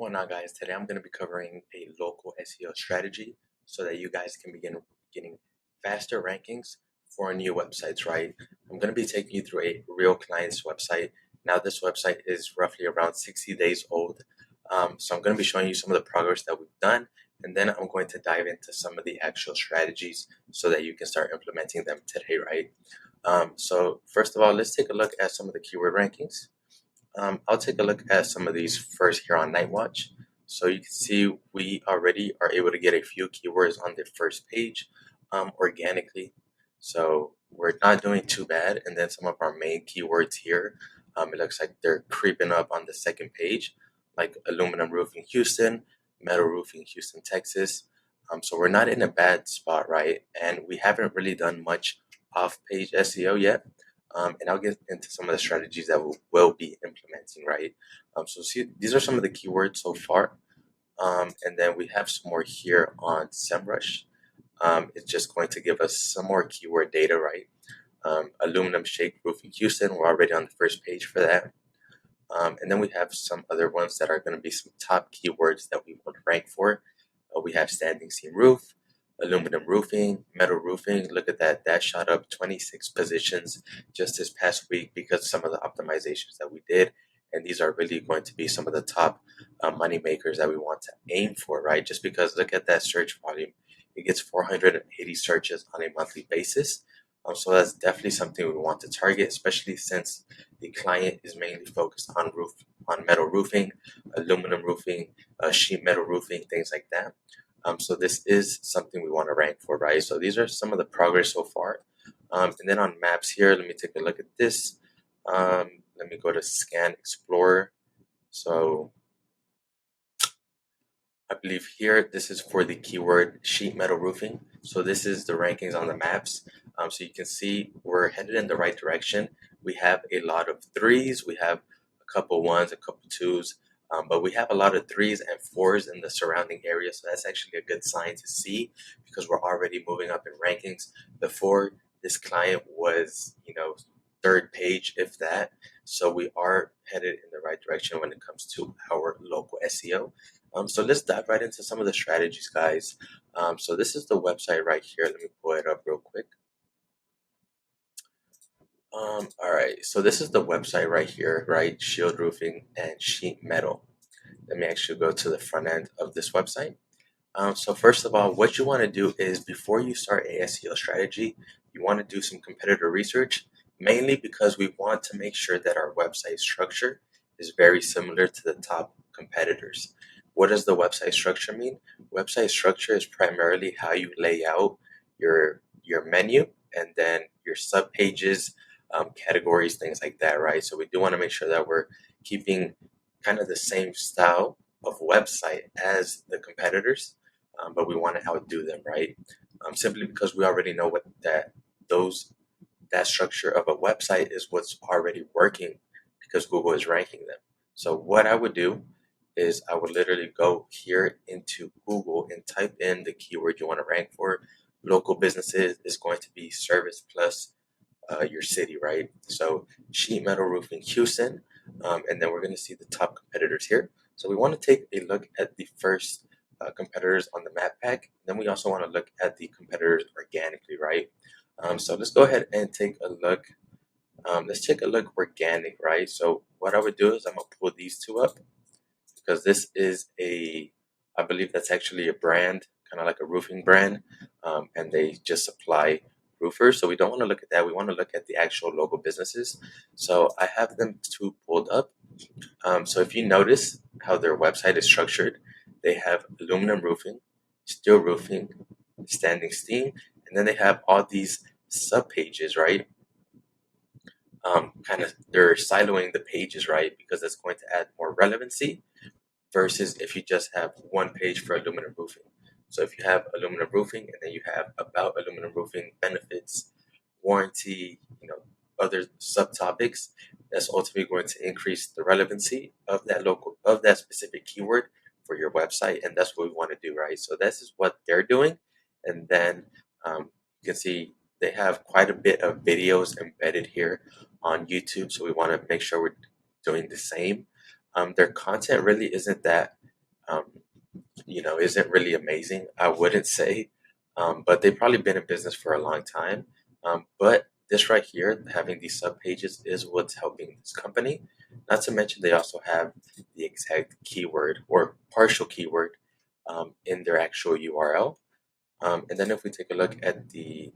going on, guys? Today I'm going to be covering a local SEO strategy so that you guys can begin getting faster rankings for new websites, right? I'm going to be taking you through a real client's website. Now, this website is roughly around 60 days old. So I'm going to be showing you some of the progress that we've done, and then I'm going to dive into some of the actual strategies so that you can start implementing them today, right? So first of all, let's take a look at some of the keyword rankings. I'll take a look at some of these first here on Night Watch. So you can see we already are able to get a few keywords on the first page organically. So we're not doing too bad. And then some of our main keywords here, it looks like they're creeping up on the second page, like aluminum roofing Houston, metal roofing Houston, Texas. So we're not in a bad spot, right? And we haven't really done much off-page SEO yet. And I'll get into some of the strategies that we will be implementing, right? So see, these are some of the keywords so far. And then we have some more here on SEMrush. It's just going to give us some more keyword data, right? Aluminum shake roofing Houston, we're already on the first page for that. And then we have some other ones that are going to be some top keywords that we want to rank for. We have standing seam roof, aluminum roofing, metal roofing. Look at that. That shot up 26 positions just this past week because of some of the optimizations that we did. And these are really going to be some of the top money makers that we want to aim for, right? Just because look at that search volume. It gets 480 searches on a monthly basis. So that's definitely something we want to target, especially since the client is mainly focused on metal roofing, aluminum roofing, sheet metal roofing, things like that. So this is something we want to rank for, right? So these are some of the progress so far. And then on maps here, let me take a look at this. Let me go to Scan Explorer. So I believe here, this is for the keyword sheet metal roofing. So this is the rankings on the maps. So you can see we're headed in the right direction. We have a lot of threes. We have a couple ones, a couple twos, but we have a lot of threes and fours in the surrounding area. So that's actually a good sign to see because we're already moving up in rankings. Before, this client was, third page, if that. So we are headed in the right direction when it comes to our local SEO. So let's dive right into some of the strategies, guys. So this is the website right here. Let me pull it up real quick. All right, so this is the website right here, right? Shield roofing and sheet metal. Let me actually go to the front end of this website. So first of all, what you want to do is before you start a SEO strategy, you want to do some competitor research, mainly because we want to make sure that our website structure is very similar to the top competitors. What does the website structure mean? Website structure is primarily how you lay out your menu and then your sub pages, categories, things like that, right? So we do want to make sure that we're keeping kind of the same style of website as the competitors, but we want to outdo them, right? Simply because we already know that structure of a website is what's already working because Google is ranking them. So what I would do is I would literally go here into Google and type in the keyword you want to rank for. Local businesses is going to be service plus your city, right? So sheet metal roofing Houston, and then we're going to see the top competitors here. So we want to take a look at the first competitors on the map pack. Then we also want to look at the competitors organically, right? So let's go ahead and take a look. Let's take a look organic, right? So what I would do is I'm going to pull these two up because this is I believe that's actually a brand, kind of like a roofing brand, and they just supply roofers. So we don't want to look at that. We want to look at the actual local businesses. So I have them two pulled up. So if you notice how their website is structured, they have aluminum roofing, steel roofing, standing steam, and then they have all these sub pages, right? Kind of they're siloing the pages, right? Because that's going to add more relevancy versus if you just have one page for aluminum roofing. So if you have aluminum roofing and then you have about aluminum roofing benefits, warranty, other subtopics, that's ultimately going to increase the relevancy of that specific keyword for your website, and that's what we want to do, right? So this is what they're doing, and then you can see they have quite a bit of videos embedded here on YouTube, so we want to make sure we're doing the same. Their content really isn't that um, isn't really amazing, I wouldn't say. But they've probably been in business for a long time. But this right here, having these sub pages, is what's helping this company. Not to mention, they also have the exact keyword or partial keyword in their actual URL. And then if we take a look at the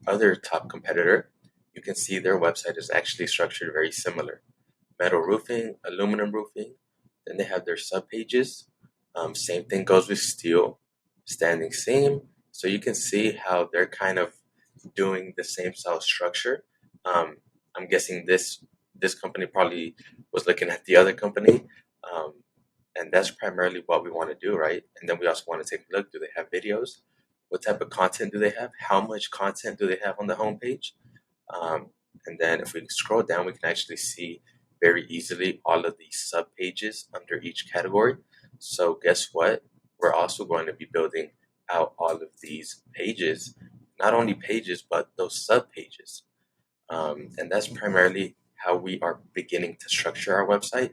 other top competitor, you can see their website is actually structured very similar. Metal roofing, aluminum roofing. Then they have their sub pages. Same thing goes with steel, standing seam. So you can see how they're kind of doing the same style structure. Um, I'm guessing this company probably was looking at the other company, um, and that's primarily what we want to do, right? And then we also want to take a look: do they have videos? What type of content do they have? How much content do they have on the homepage? Um, and then if we scroll down, we can actually see very easily all of these sub pages under each category. So guess what? We're also going to be building out all of these pages, not only pages, but those sub pages. And that's primarily how we are beginning to structure our website.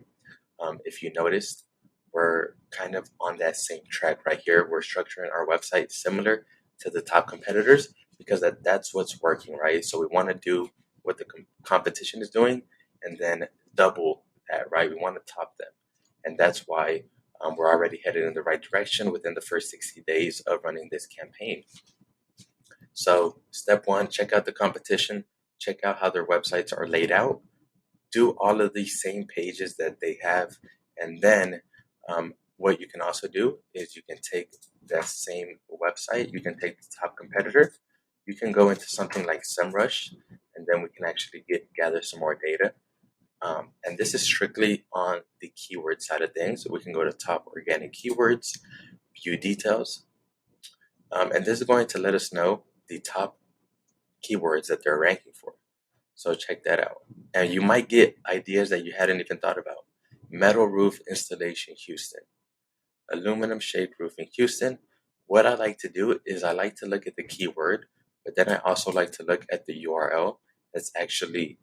If you noticed, we're kind of on that same track right here. We're structuring our website similar to the top competitors because that's what's working, right? So we want to do what the competition is doing and then double that, right? We want to top them. And that's why we're already headed in the right direction within the first 60 days of running this campaign. So, step one, check out the competition, check out how their websites are laid out, do all of these same pages that they have, and then what you can also do is you can take that same website, you can take the top competitor, you can go into something like SEMrush, and then we can actually gather some more data. And this is strictly on the keyword side of things. So we can go to top organic keywords, view details, and this is going to let us know the top keywords that they're ranking for. So check that out. And you might get ideas that you hadn't even thought about. Metal roof installation, Houston. Aluminum shade roofing, Houston. What I like to do is I like to look at the keyword, but then I also like to look at the URL that's actually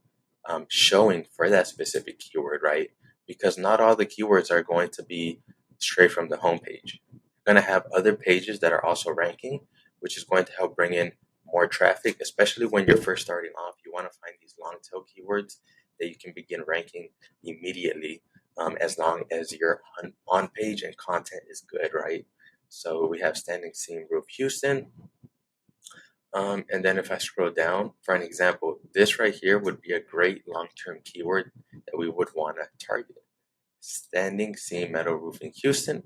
showing for that specific keyword, right? Because not all the keywords are going to be straight from the homepage. You're going to have other pages that are also ranking, which is going to help bring in more traffic, especially when you're first starting off. You want to find these long tail keywords that you can begin ranking immediately, as long as your on page and content is good, right? So we have standing seam roof Houston. And then if I scroll down, for an example, this right here would be a great long-term keyword that we would want to target. Standing seam metal roofing Houston.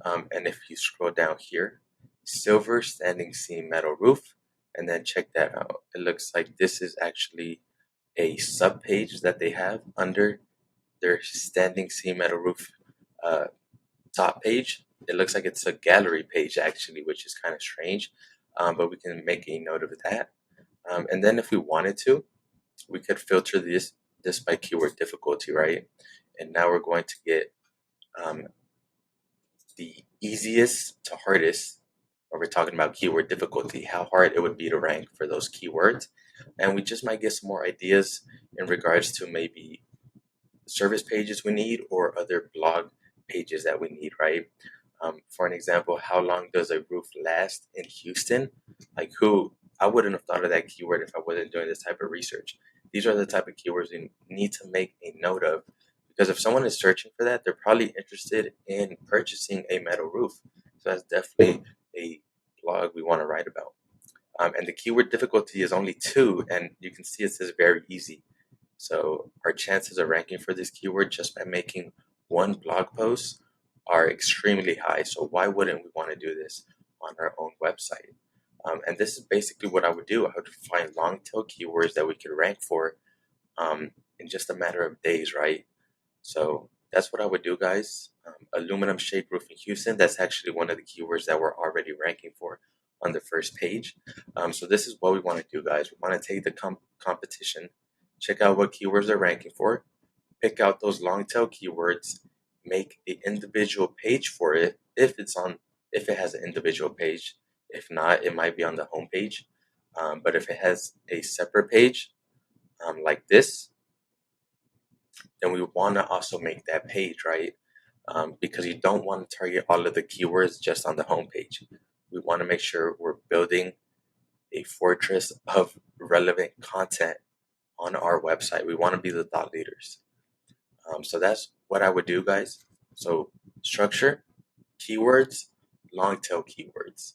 And if you scroll down here, silver standing seam metal roof, and then check that out. It looks like this is actually a sub page that they have under their standing seam metal roof uh, top page. It looks like it's a gallery page actually, which is kind of strange, but we can make a note of that. And then if we wanted to, we could filter this by keyword difficulty, right? And now we're going to get um, the easiest to hardest, or we're talking about keyword difficulty, how hard it would be to rank for those keywords. And we just might get some more ideas in regards to maybe service pages we need or other blog pages that we need, right? For an example, how long does a roof last in Houston? Like I wouldn't have thought of that keyword if I wasn't doing this type of research. These are the type of keywords you need to make a note of because if someone is searching for that, they're probably interested in purchasing a metal roof. So that's definitely a blog we want to write about. And the keyword difficulty is only 2, and you can see it says very easy. So our chances of ranking for this keyword just by making one blog post are extremely high. So why wouldn't we want to do this on our own website? And this is basically what I would do. I would find long tail keywords that we could rank for in just a matter of days, right? So that's what I would do, guys. Aluminum shade roof in Houston, that's actually one of the keywords that we're already ranking for on the first page. So this is what we want to do, guys. We want to take the competition, check out what keywords they're ranking for, pick out those long tail keywords, make an individual page for it if it has an individual page. If not, it might be on the home page. But if it has a separate page like this, then we want to also make that page, right? because you don't want to target all of the keywords just on the homepage. We want to make sure we're building a fortress of relevant content on our website. We want to be the thought leaders. So that's what I would do, guys. So structure, keywords, long tail keywords.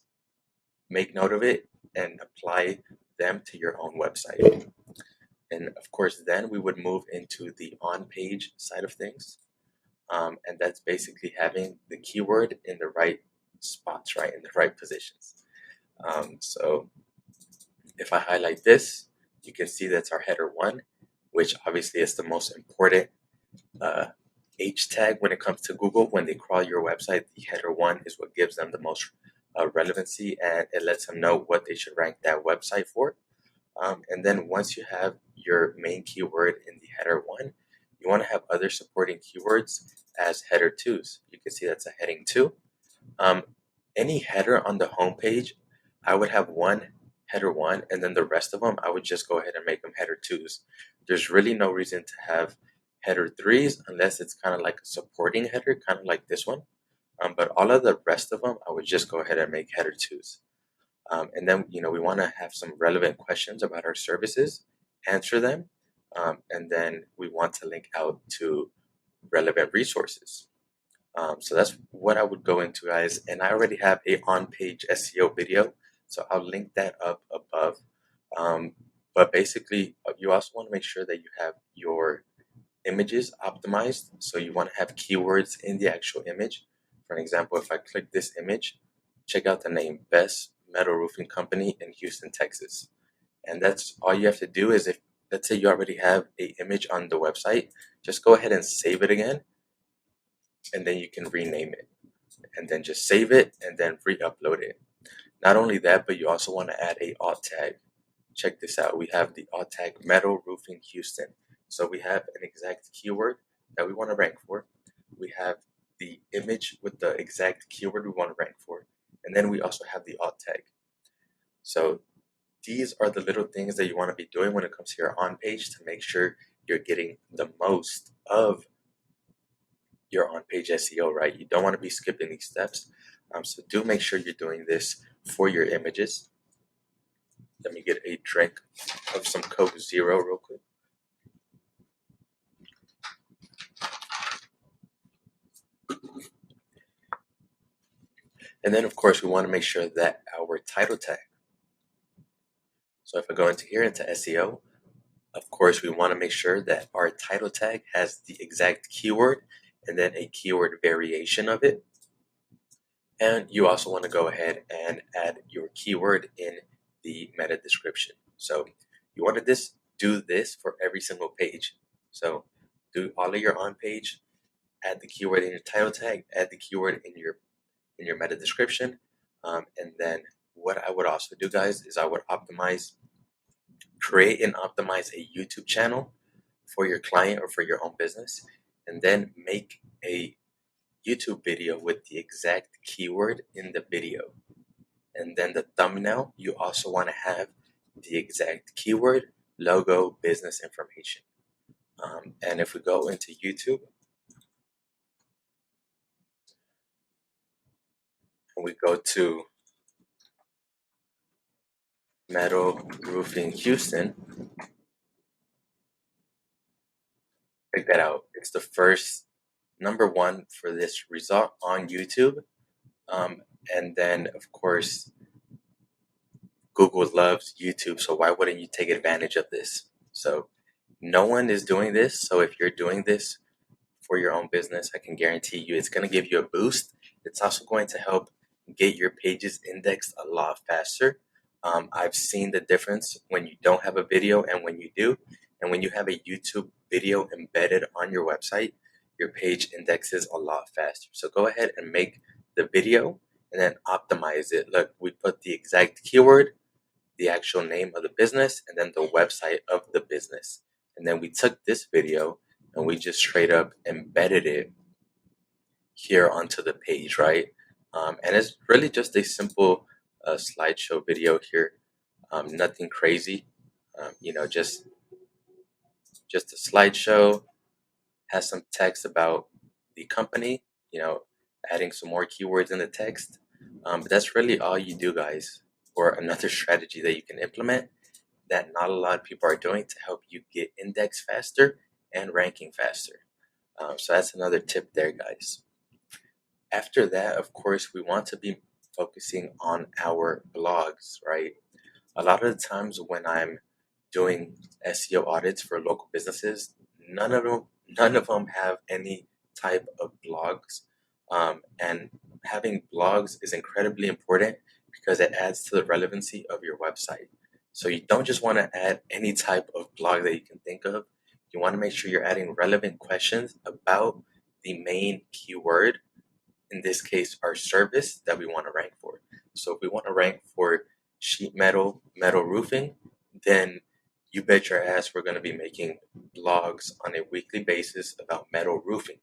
Make note of it and apply them to your own website. And of course, then we would move into the on-page side of things. And that's basically having the keyword in the right spots, right, in the right positions. So if I highlight this, you can see that's our header 1, which obviously is the most important H tag when it comes to Google. When they crawl your website, the header 1 is what gives them the most relevancy, and it lets them know what they should rank that website for. And then once you have your main keyword in the header 1, you want to have other supporting keywords as header 2s. You can see that's a heading 2. Any header on the home page, I would have one header 1, and then the rest of them, I would just go ahead and make them header 2s. There's really no reason to have header 3s unless it's kind of like a supporting header, kind of like this one. But all of the rest of them, I would just go ahead and make header 2s. And then, we want to have some relevant questions about our services, answer them, and then we want to link out to relevant resources. So that's what I would go into, guys. And I already have a on-page SEO video, so I'll link that up above. But basically, you also want to make sure that you have your images optimized. So you want to have keywords in the actual image. For an example, if I click this image, check out the name Best Metal Roofing Company in Houston, Texas. And that's all you have to do is, if let's say you already have an image on the website, just go ahead and save it again, and then you can rename it, and then just save it and then re-upload it. Not only that, but you also want to add a alt tag. Check this out. We have the alt tag Metal Roofing Houston. So we have an exact keyword that we want to rank for. We have the image with the exact keyword we want to rank for. And then we also have the alt tag. So these are the little things that you want to be doing when it comes to your on page to make sure you're getting the most of your on page SEO, right? You don't want to be skipping these steps. So do make sure you're doing this for your images. Let me get a drink of some Coke Zero real quick. And then, of course, we want to make sure that our title tag. So if I go into here into SEO, of course, we want to make sure that our title tag has the exact keyword and then a keyword variation of it. And you also want to go ahead and add your keyword in the meta description. So you want to do this for every single page. So do all of your on page, add the keyword in your title tag, add the keyword in your meta description, and then what I would also do, guys, is I would create and optimize a YouTube channel for your client or for your own business, and then make a YouTube video with the exact keyword in the video. And then the thumbnail, you also want to have the exact keyword, logo, business information. And if we go into YouTube and we go to Metal Roofing Houston, check that out. It's the first number 1 for this result on YouTube. And then, of course, Google loves YouTube, so why wouldn't you take advantage of this? So no one is doing this. So if you're doing this for your own business, I can guarantee you it's going to give you a boost. It's also going to help get your pages indexed a lot faster. I've seen the difference when you don't have a video and when you do. And when you have a YouTube video embedded on your website, your page indexes a lot faster. So go ahead and make the video and then optimize it. Look, we put the exact keyword, the actual name of the business, and then the website of the business. And then we took this video and we just straight up embedded it here onto the page, right? And it's really just a simple slideshow video here. Nothing crazy. Just a slideshow, has some text about the company, adding some more keywords in the text. But that's really all you do, guys. Or another strategy that you can implement that not a lot of people are doing to help you get indexed faster and ranking faster. So that's another tip there, guys. After that, of course, we want to be focusing on our blogs, right? A lot of the times when I'm doing SEO audits for local businesses, none of them have any type of blogs. And having blogs is incredibly important because it adds to the relevancy of your website. So you don't just want to add any type of blog that you can think of. You want to make sure you're adding relevant questions about the main keyword, in this case, our service that we want to rank for. So if we want to rank for sheet metal roofing, then you bet your ass we're going to be making blogs on a weekly basis about metal roofing.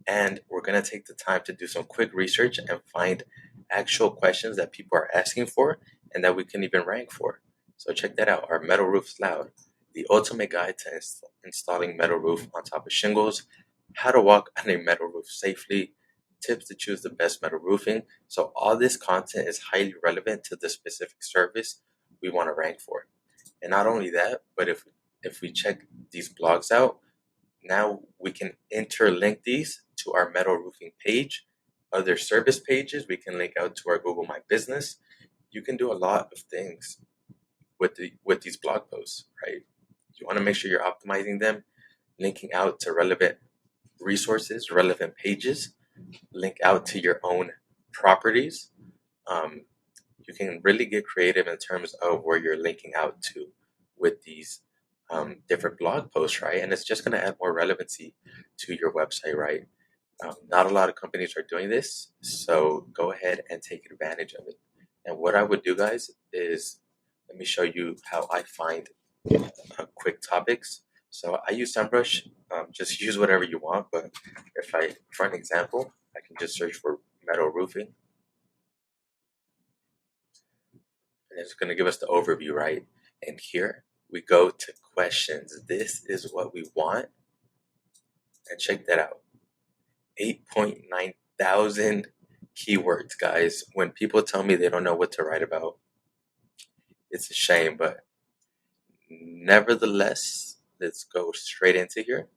And we're going to take the time to do some quick research and find actual questions that people are asking for and that we can even rank for. So check that out. Our metal roof's loud. The ultimate guide to installing metal roof on top of shingles, how to walk on a metal roof safely, tips to choose the best metal roofing. So all this content is highly relevant to the specific service we want to rank for. And not only that, but if we check these blogs out, now we can interlink these to our metal roofing page, other service pages. We can link out to our Google My Business. You can do a lot of things with these blog posts, right? You want to make sure you're optimizing them, linking out to relevant resources, relevant pages, link out to your own properties. Um, you can really get creative in terms of where you're linking out to with these different blog posts, right? And it's just going to add more relevancy to your website, right? Not a lot of companies are doing this, so go ahead and take advantage of it. And what I would do, guys, is let me show you how I find quick topics. So I use SEMrush. Just use whatever you want, but for an example, I can just search for metal roofing, and it's going to give us the overview, right? And here we go to questions. This is what we want, and check that out. 8.9 thousand keywords, guys. When people tell me they don't know what to write about, it's a shame, but nevertheless, let's go straight into here.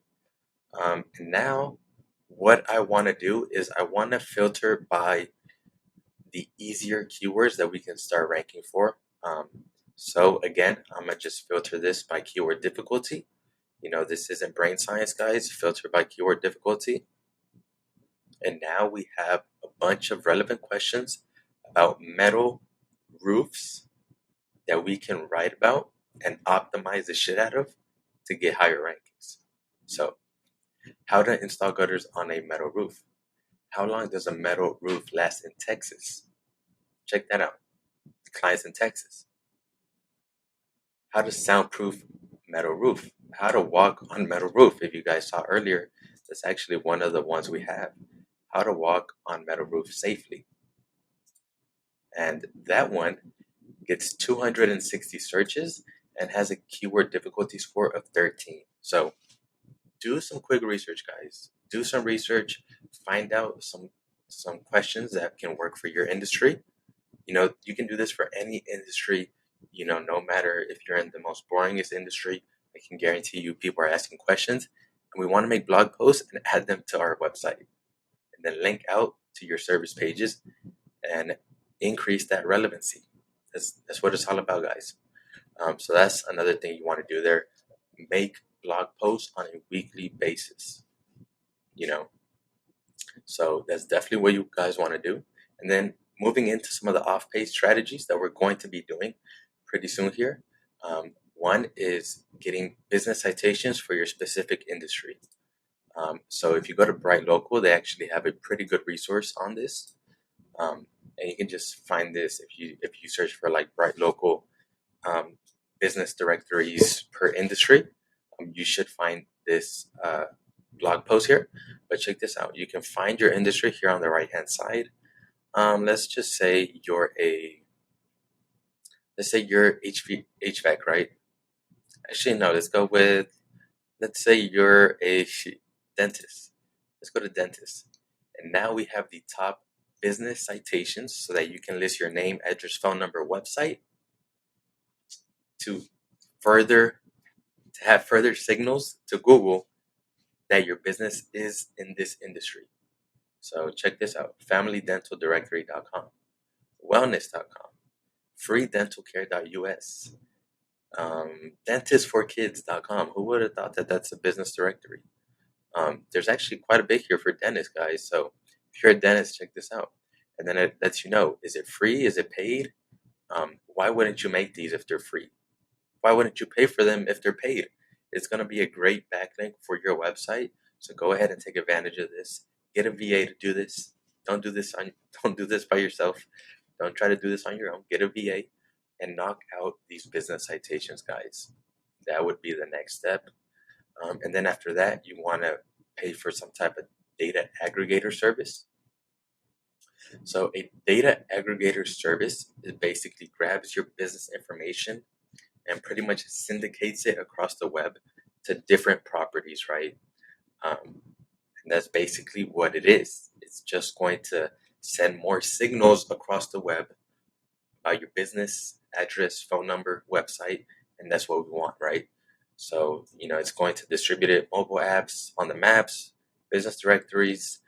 And now, what I want to do is I want to filter by the easier keywords that we can start ranking for. So again, I'm gonna just filter this by keyword difficulty. This isn't brain science, guys. Filter by keyword difficulty. And now we have a bunch of relevant questions about metal roofs that we can write about and optimize the shit out of to get higher rankings. So, how to install gutters on a metal roof. How long does a metal roof last in Texas? Check that out. Clients in Texas. How to soundproof metal roof. How to walk on metal roof. If you guys saw earlier, that's actually one of the ones we have. How to walk on metal roof safely. And that one gets 260 searches and has a keyword difficulty score of 13. So do some quick research, guys. Do some research. Find out some questions that can work for your industry. You can do this for any industry. No matter if you're in the most boringest industry, I can guarantee you people are asking questions. And we want to make blog posts and add them to our website. And then link out to your service pages and increase that relevancy. That's what it's all about, guys. So that's another thing you want to do there. Make blog posts on a weekly basis. So that's definitely what you guys want to do. And then moving into some of the off-page strategies that we're going to be doing pretty soon here. One is getting business citations for your specific industry. So if you go to Bright Local, they actually have a pretty good resource on this. And you can just find this if you search for like Bright Local business directories per industry. You should find this blog post here. But check this out. You can find your industry here on the right hand side. Let's just say you're HVAC, right? Actually, no. Let's say you're a dentist. Let's go to dentist. And now we have the top business citations so that you can list your name, address, phone number, website to have further signals to Google that your business is in this industry. So check this out: FamilyDentalDirectory.com, Wellness.com, FreeDentalCare.us, DentistForKids.com. Who would have thought that that's a business directory? There's actually quite a bit here for dentists, guys. So if you're a dentist, check this out. And then it lets you know, is it free? Is it paid? Why wouldn't you make these if they're free? Why wouldn't you pay for them if they're paid? It's going to be a great backlink for your website. So go ahead and take advantage of this. Get a VA to do this. Don't do this by yourself. Don't try to do this on your own. Get a VA and knock out these business citations, guys. That would be the next step. And then after that, you want to pay for some type of data aggregator service. So a data aggregator service is basically grabs your business information and pretty much syndicates it across the web to different properties, right? And that's basically what it is. It's just going to send more signals across the web about your business, address, phone number, website, and that's what we want, right? So, it's going to distribute it mobile apps, on the maps, business directories,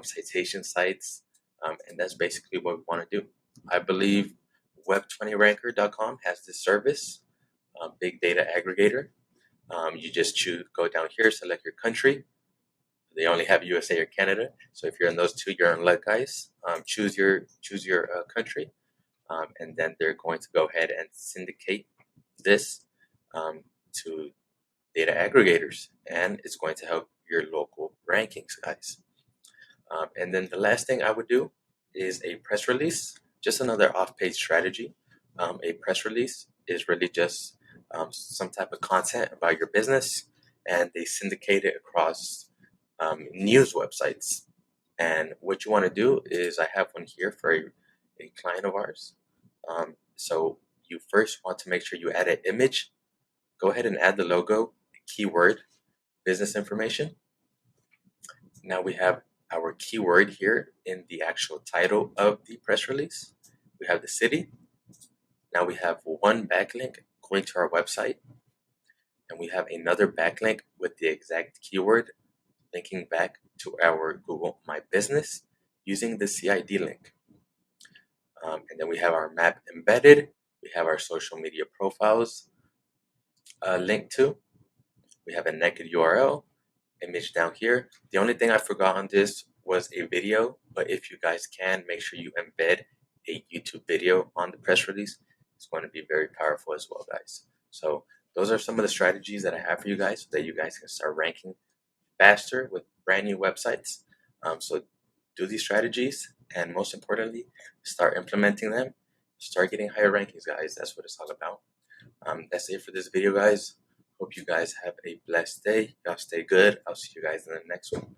citation sites, and that's basically what we want to do. I believe Web20Ranker.com has this service, big data aggregator. You just go down here, select your country. They only have USA or Canada, so if you're in those two, you're in luck, guys. Choose your country, and then they're going to go ahead and syndicate this to data aggregators, and it's going to help your local rankings, guys. And then the last thing I would do is a press release, just another off-page strategy. A press release is really just some type of content about your business, and they syndicate it across news websites. And what you want to do is, I have one here for a client of ours. So you first want to make sure you add an image. Go ahead and add the logo, keyword, business information. Now we have our keyword here in the actual title of the press release. We have the city. Now we have one backlink going to our website, and we have another backlink with the exact keyword linking back to our Google My Business using the CID link. And then we have our map embedded. We have our social media profiles linked to. We have a naked URL image down here. The only thing I forgot on this was a video, but if you guys can, make sure you embed a YouTube video on the press release. It's going to be very powerful as well, guys. So those are some of the strategies that I have for you guys so that you guys can start ranking faster with brand new websites. So do these strategies, and most importantly, start implementing them. Start getting higher rankings, guys. That's what it's all about. That's it for this video, guys. Hope you guys have a blessed day. Y'all stay good. I'll see you guys in the next one.